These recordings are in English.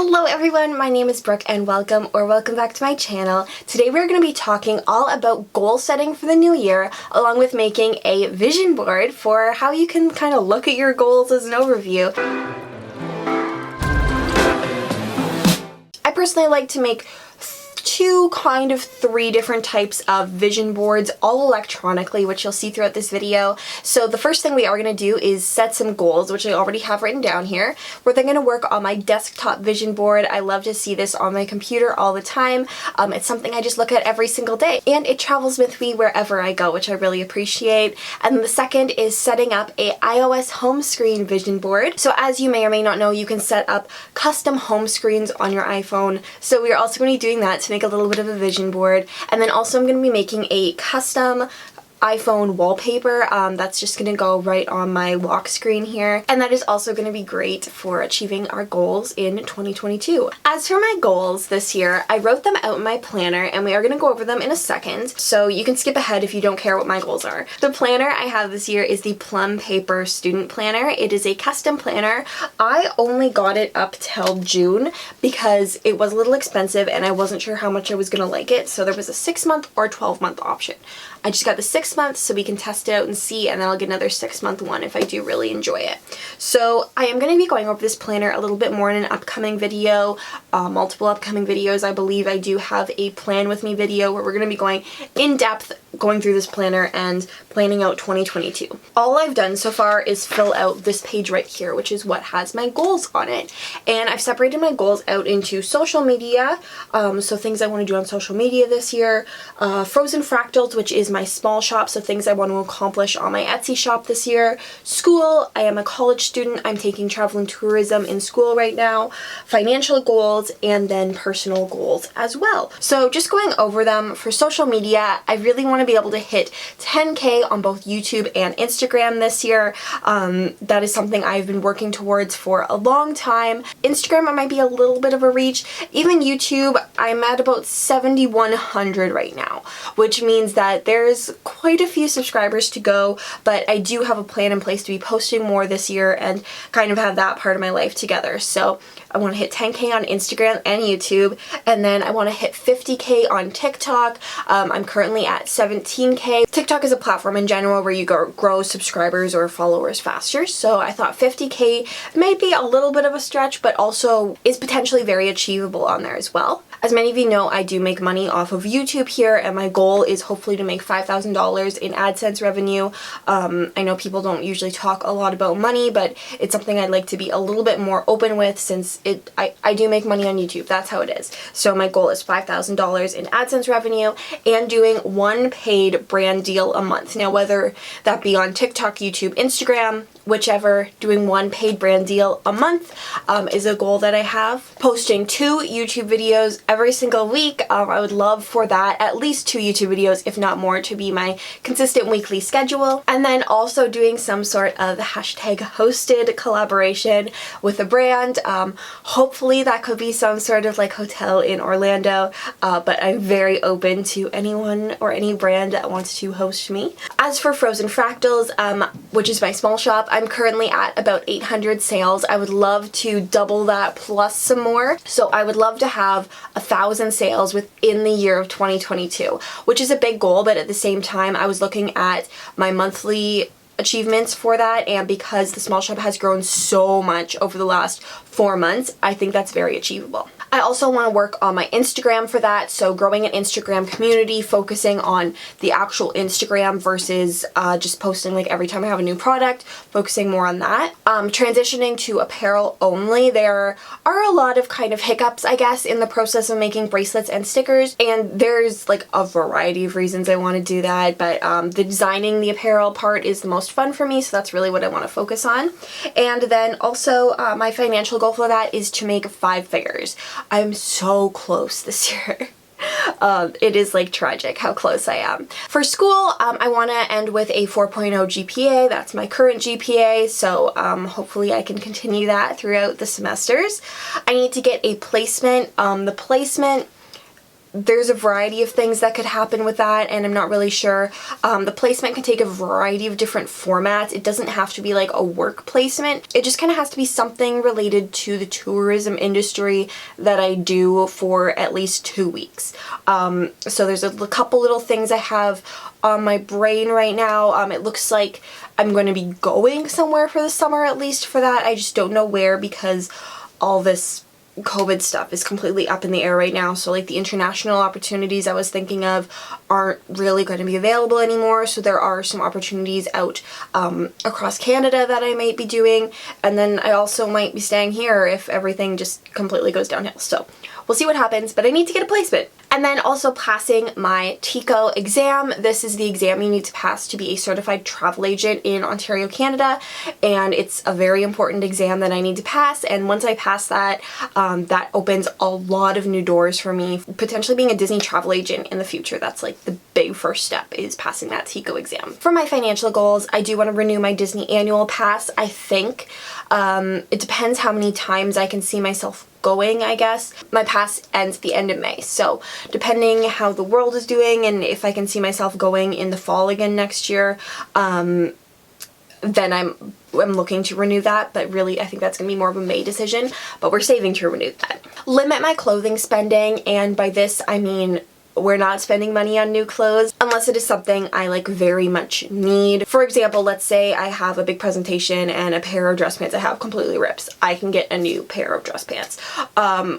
Hello everyone, my name is Brooke and welcome back to my channel. Today we're going to be talking all about goal setting for the new year, along with making a vision board for how you can kind of look at your goals as an overview. I personally like to make three different types of vision boards, all electronically, which you'll see throughout this video. So the first thing we are going to do is set some goals, which I already have written down here. We're then going to work on my desktop vision board. I love to see this on my computer all the time. It's something I just look at every single day, and it travels with me wherever I go, which I really appreciate. And the second is setting up a iOS home screen vision board. So as you may or may not know, you can set up custom home screens on your iPhone. So we are also going to be doing that to make a little bit of a vision board. And then also I'm going to be making a custom iPhone wallpaper that's just going to go right on my lock screen here, and that is also going to be great for achieving our goals in 2022. As for my goals this year, I wrote them out in my planner and we are going to go over them in a second, so you can skip ahead if you don't care what my goals are. The planner I have this year is the Plum Paper Student Planner. It is a custom planner. I only got it up till June because it was a little expensive and I wasn't sure how much I was going to like it, so there was a 6-month or 12-month option. I just got the 6 months so we can test it out and see, and then I'll get another 6-month one if I do really enjoy it. So I am going to be going over this planner a little bit more in an upcoming video, multiple upcoming videos. I believe I do have a plan with me video where we're going to be going in depth, going through this planner and planning out 2022. All I've done so far is fill out this page right here, which is what has my goals on it. And I've separated my goals out into social media, so things I want to do on social media this year, Frozen Fractals, which is my small shop, so things I want to accomplish on my Etsy shop this year, school, I am a college student, I'm taking travel and tourism in school right now, financial goals, and then personal goals as well. So just going over them, for social media, I really want to be able to hit 10K on both YouTube and Instagram this year. That is something I've been working towards for a long time. Instagram, I might be a little bit of a reach. Even YouTube, I'm at about 7,100 right now, which means that there's quite a few subscribers to go, but I do have a plan in place to be posting more this year and kind of have that part of my life together. So I want to hit 10K on Instagram and YouTube, and then I want to hit 50K on TikTok. I'm currently at 17K. TikTok is a platform in general where you grow subscribers or followers faster, so I thought 50K may be a little bit of a stretch, but also is potentially very achievable on there as well. As many of you know, I do make money off of YouTube here, and my goal is hopefully to make $5,000 in AdSense revenue. I know people don't usually talk a lot about money, but it's something I'd like to be a little bit more open with, since I do make money on YouTube. That's how it is. So my goal is $5,000 in AdSense revenue and doing one paid brand deal a month. Now, whether that be on TikTok, YouTube, Instagram, whichever, doing one paid brand deal a month is a goal that I have. Posting 2 YouTube videos every single week. I would love for that, at least 2 YouTube videos, if not more, to be my consistent weekly schedule. And then also doing some sort of hashtag hosted collaboration with a brand. Hopefully that could be some sort of like hotel in Orlando, but I'm very open to anyone or any brand that wants to host me. As for Frozen Fractals, which is my small shop, I'm currently at about 800 sales. I would love to double that plus some more. So I would love to have 1,000 sales within the year of 2022, which is a big goal, but at the same time, I was looking at my monthly achievements for that, and because the small shop has grown so much over the last 4 months, I think that's very achievable. I also want to work on my Instagram for that, so growing an Instagram community, focusing on the actual Instagram versus just posting like every time I have a new product, focusing more on that. Transitioning to apparel only. There are a lot of kind of hiccups, I guess, in the process of making bracelets and stickers, and there's like a variety of reasons I want to do that, but the designing the apparel part is the most fun for me, so that's really what I want to focus on. And then also my financial goal for that is to make 5 figures. I'm so close this year. It is like tragic how close I am. For school, I want to end with a 4.0 GPA. That's my current GPA, so hopefully I can continue that throughout the semesters. I need to get a placement. The placement there's a variety of things that could happen with that, and I'm not really sure. The placement can take a variety of different formats. It doesn't have to be like a work placement. It just kind of has to be something related to the tourism industry that I do for at least 2 weeks. So there's a couple little things I have on my brain right now. It looks like I'm going to be going somewhere for the summer, at least for that. I just don't know where, because all this COVID stuff is completely up in the air right now. So like the international opportunities I was thinking of aren't really going to be available anymore. So there are some opportunities out across Canada that I might be doing. And then I also might be staying here if everything just completely goes downhill. So we'll see what happens, but I need to get a placement. And then also passing my TICO exam. This is the exam you need to pass to be a certified travel agent in Ontario, Canada. And it's a very important exam that I need to pass. And once I pass that, that opens a lot of new doors for me, potentially being a Disney travel agent in the future. That's like the big first step, is passing that TICO exam. For my financial goals, I do want to renew my Disney annual pass, I think. It depends how many times I can see myself going, I guess. My pass ends at the end of May, so depending how the world is doing and if I can see myself going in the fall again next year, then I'm looking to renew that, but really I think that's going to be more of a May decision, but we're saving to renew that. Limit my clothing spending, and by this I mean we're not spending money on new clothes unless it is something I like very much need. For example, let's say I have a big presentation and a pair of dress pants I have completely rips. I can get a new pair of dress pants.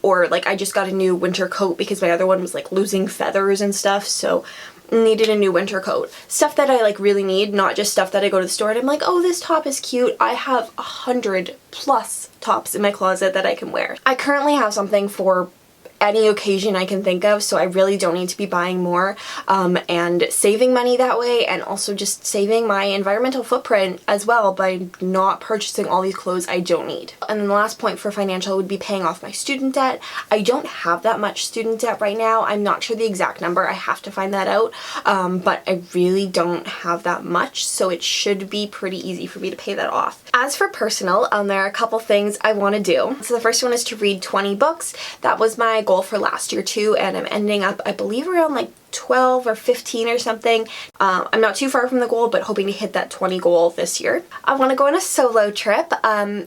Or like I just got a new winter coat because my other one was like losing feathers and stuff, so needed a new winter coat. Stuff that I like really need, not just stuff that I go to the store and I'm like, oh, this top is cute. I have 100+ tops in my closet that I can wear. I currently have something for any occasion I can think of, so I really don't need to be buying more, and saving money that way, and also just saving my environmental footprint as well by not purchasing all these clothes I don't need. And then the last point for financial would be paying off my student debt. I don't have that much student debt right now. I'm not sure the exact number. I have to find that out, but I really don't have that much, so it should be pretty easy for me to pay that off. As for personal, there are a couple things I want to do. So the first one is to read 20 books. That was my goal for last year too, and I'm ending up, I believe, around like 12 or 15 or something. I'm not too far from the goal, but hoping to hit that 20 goal this year. I want to go on a solo trip.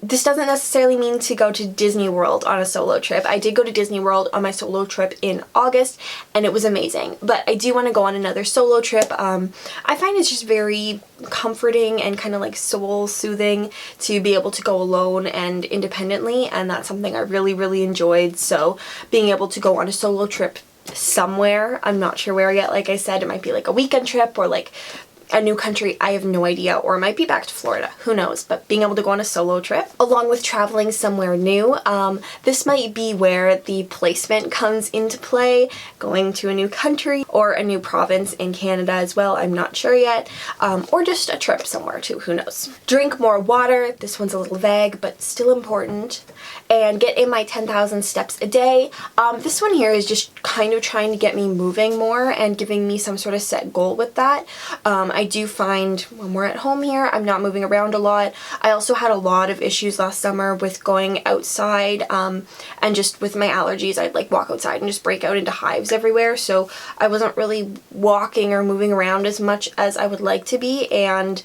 This doesn't necessarily mean to go to Disney World on a solo trip. I did go to Disney World on my solo trip in August and it was amazing, but I do want to go on another solo trip. I find it's just very comforting and kind of like soul soothing to be able to go alone and independently, and that's something I really enjoyed. So being able to go on a solo trip somewhere, I'm not sure where yet, like I said, it might be like a weekend trip or like a new country, I have no idea, or it might be back to Florida, who knows, but being able to go on a solo trip along with traveling somewhere new, this might be where the placement comes into play, going to a new country or a new province in Canada as well, I'm not sure yet, or just a trip somewhere too, who knows. Drink more water, this one's a little vague but still important, and get in my 10,000 steps a day. This one here is just kind of trying to get me moving more and giving me some sort of set goal with that. I do find when we're at home here, I'm not moving around a lot. I also had a lot of issues last summer with going outside, and just with my allergies, I'd like walk outside and just break out into hives everywhere. So I wasn't really walking or moving around as much as I would like to be, and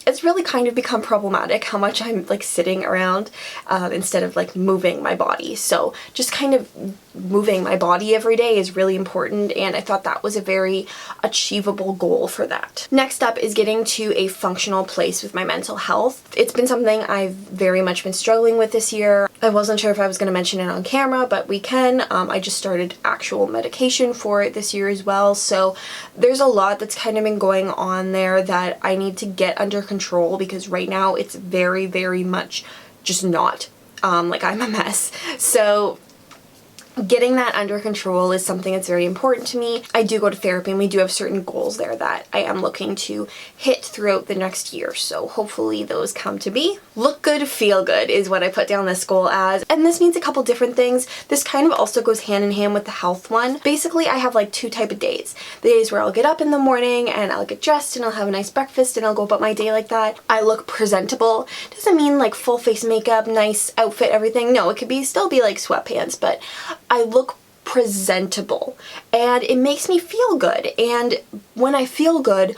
it's really kind of become problematic how much I'm like sitting around instead of like moving my body. So just kind of moving my body every day is really important, and I thought that was a very achievable goal for that. Next up is getting to a functional place with my mental health. It's been something I've very much been struggling with this year. I wasn't sure if I was going to mention it on camera, but we can. I just started actual medication for it this year as well, so there's a lot that's kind of been going on there that I need to get under control, because right now it's very much just not. Like I'm a mess. So getting that under control is something that's very important to me. I do go to therapy and we do have certain goals there that I am looking to hit throughout the next year, so hopefully those come to be. Look good, feel good is what I put down this goal as, and this means a couple different things. This kind of also goes hand in hand with the health one. Basically, I have like two type of days. The days where I'll get up in the morning and I'll get dressed and I'll have a nice breakfast and I'll go about my day like that. I look presentable. Doesn't mean like full face makeup, nice outfit, everything. No, it could be still be like sweatpants, but I look presentable, and it makes me feel good. And when I feel good,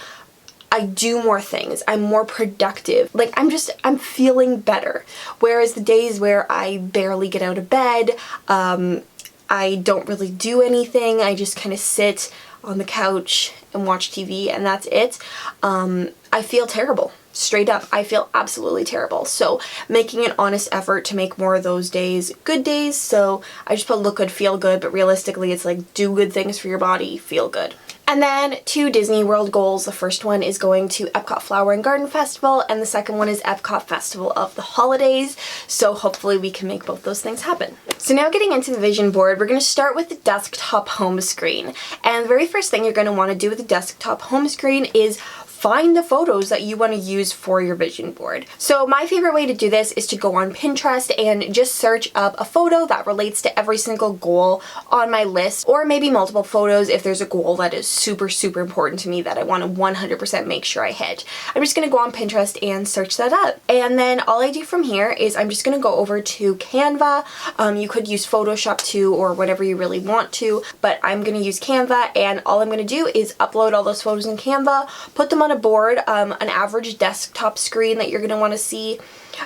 I do more things. I'm more productive. Like, I'm feeling better. Whereas the days where I barely get out of bed, I don't really do anything, I just kind of sit on the couch and watch TV and that's it, I feel terrible. Straight up, I feel absolutely terrible. So making an honest effort to make more of those days good days. So I just put look good, feel good, but realistically it's like do good things for your body, feel good. And then 2 Disney World goals. The first one is going to Epcot Flower and Garden Festival, and the second one is Epcot Festival of the Holidays. So hopefully we can make both those things happen. So now getting into the vision board, we're going to start with the desktop home screen. And the very first thing you're going to want to do with the desktop home screen is find the photos that you want to use for your vision board. So my favorite way to do this is to go on Pinterest and just search up a photo that relates to every single goal on my list, or maybe multiple photos if there's a goal that is super, super important to me that I want to 100% make sure I hit. I'm just going to go on Pinterest and search that up. And then all I do from here is I'm just going to go over to Canva. You could use Photoshop too, or whatever you really want to, but I'm going to use Canva, and all I'm going to do is upload all those photos in Canva, put them on a board, an average desktop screen that you're going to want to see.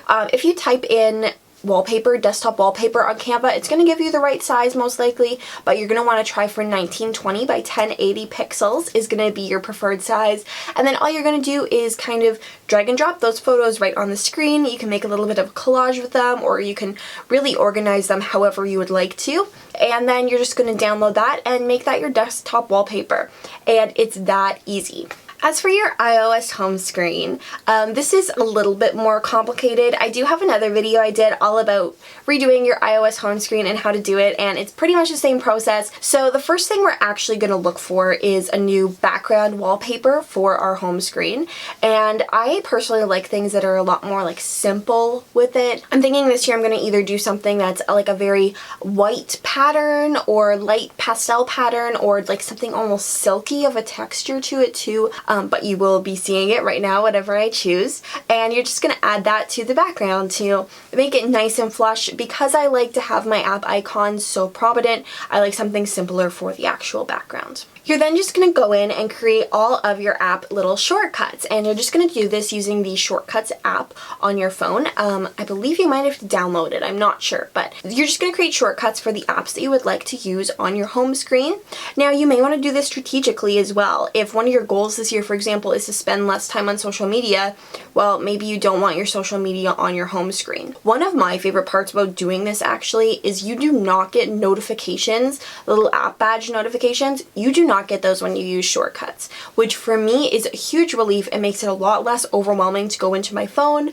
If you type in wallpaper, desktop wallpaper on Canva, it's going to give you the right size most likely, but you're going to want to try for 1920 by 1080 pixels is going to be your preferred size. And then all you're going to do is kind of drag and drop those photos right on the screen. You can make a little bit of a collage with them, or you can really organize them however you would like to. And then you're just going to download that and make that your desktop wallpaper. And it's that easy. As for your iOS home screen, this is a little bit more complicated. I do have another video I did all about redoing your iOS home screen and how to do it, and it's pretty much the same process. So the first thing we're actually going to look for is a new background wallpaper for our home screen, and I personally like things that are a lot more like simple with it. I'm thinking this year I'm going to either do something that's like a very white pattern or light pastel pattern, or like something almost silky of a texture to it too. But you will be seeing it right now, whatever I choose. And you're just going to add that to the background to make it nice and flush. Because I like to have my app icons so prominent, I like something simpler for the actual background. You're then just going to go in and create all of your app little shortcuts, and you're just going to do this using the Shortcuts app on your phone. I believe you might have to download it, I'm not sure, but you're just going to create shortcuts for the apps that you would like to use on your home screen. Now you may want to do this strategically as well. If one of your goals this year, for example, is to spend less time on social media, well, maybe you don't want your social media on your home screen. One of my favorite parts about doing this actually is you do not get notifications, little app badge notifications. You do not get those when you use shortcuts, which for me is a huge relief. It makes it a lot less overwhelming to go into my phone,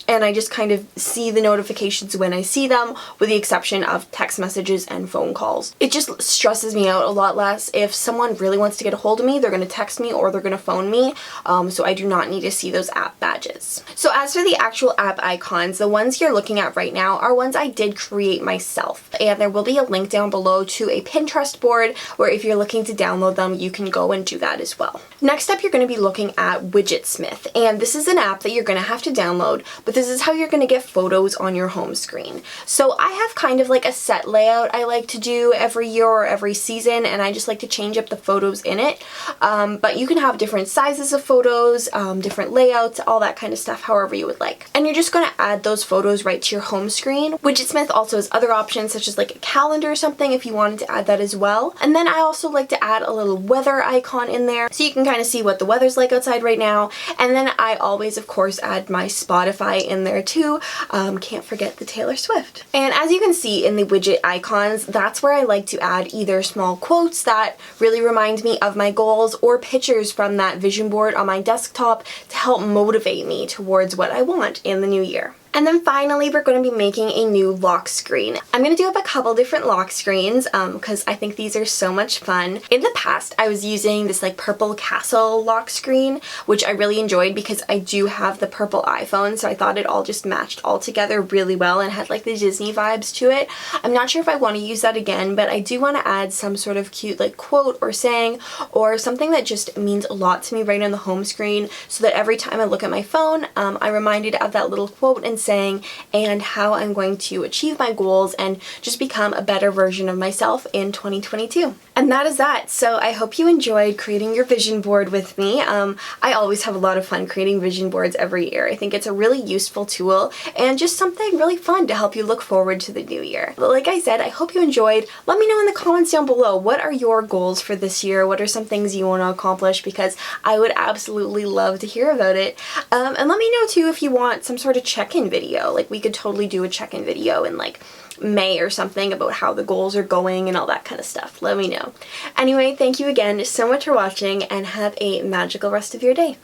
and I just kind of see the notifications when I see them, with the exception of text messages and phone calls. It just stresses me out a lot less. If someone really wants to get a hold of me, they're going to text me or they're going to phone me, so I do not need to see those app badges. So as for the actual app icons, the ones you're looking at right now are ones I did create myself, and there will be a link down below to a Pinterest board where if you're looking to download them, you can go and do that as well. Next up, you're going to be looking at Widgetsmith, and this is an app that you're going to have to download, but this is how you're going to get photos on your home screen. So I have kind of like a set layout I like to do every year or every season, and I just like to change up the photos in it. But you can have different sizes of photos, different layouts, all that kind of stuff, however you would like. And you're just going to add those photos right to your home screen. Widgetsmith also has other options such as like a calendar or something if you wanted to add that as well. And then I also like to add a little weather icon in there so you can kind of see what the weather's like outside right now. And then I always, of course, add my Spotify in there too. Can't forget the Taylor Swift. And as you can see in the widget icons, that's where I like to add either small quotes that really remind me of my goals, or pictures from that vision board on my desktop to help motivate me towards what I want in the new year. And then finally, we're going to be making a new lock screen. I'm going to do up a couple different lock screens because I think these are so much fun. In the past, I was using this like purple castle lock screen, which I really enjoyed because I do have the purple iPhone, so I thought it all just matched all together really well and had like the Disney vibes to it. I'm not sure if I want to use that again, but I do want to add some sort of cute like quote or saying or something that just means a lot to me right on the home screen, so that every time I look at my phone, I'm reminded of that little quote and saying and how I'm going to achieve my goals and just become a better version of myself in 2022. And that is that. So I hope you enjoyed creating your vision board with me. I always have a lot of fun creating vision boards every year. I think it's a really useful tool and just something really fun to help you look forward to the new year. But like I said, I hope you enjoyed. Let me know in the comments down below, what are your goals for this year? What are some things you want to accomplish? Because I would absolutely love to hear about it. And let me know too if you want some sort of check-in video. Like, we could totally do a check-in video in like May or something about how the goals are going and all that kind of stuff. Let me know. Anyway, thank you again so much for watching and have a magical rest of your day.